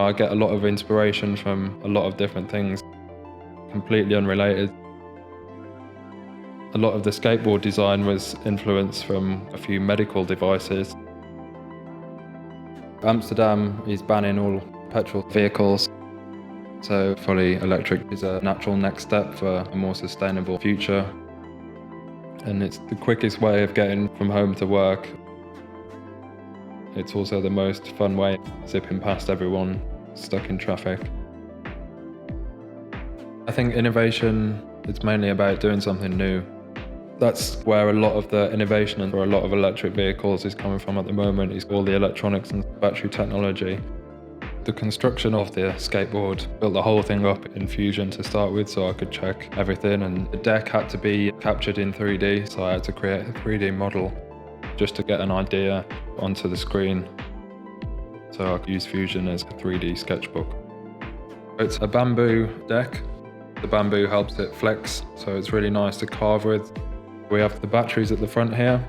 I get a lot of inspiration from a lot of different things, completely unrelated. A lot of the skateboard design was influenced from a few medical devices. Amsterdam is banning all petrol vehicles, so fully electric is a natural next step for a more sustainable future. And it's the quickest way of getting from home to work. It's also the most fun way, zipping past everyone stuck in traffic. I think innovation is mainly about doing something new. That's where a lot of the innovation for a lot of electric vehicles is coming from at the moment, is all the electronics and battery technology. The construction of the skateboard built the whole thing up in Fusion to start with, so I could check everything, and the deck had to be captured in 3D, so I had to create a 3D model just to get an idea onto the screen. So I could use Fusion as a 3D sketchbook. It's a bamboo deck. The bamboo helps it flex, so it's really nice to carve with. We have the batteries at the front here,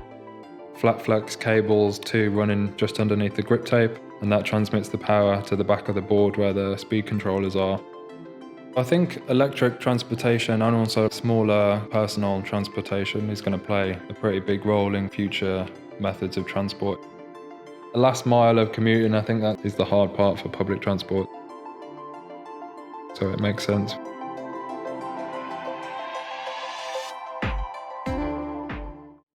flat flex cables, 2 running just underneath the grip tape, and that transmits the power to the back of the board where the speed controllers are. I think electric transportation and also smaller personal transportation is going to play a pretty big role in future methods of transport. The last mile of commuting, I think that is the hard part for public transport. So it makes sense.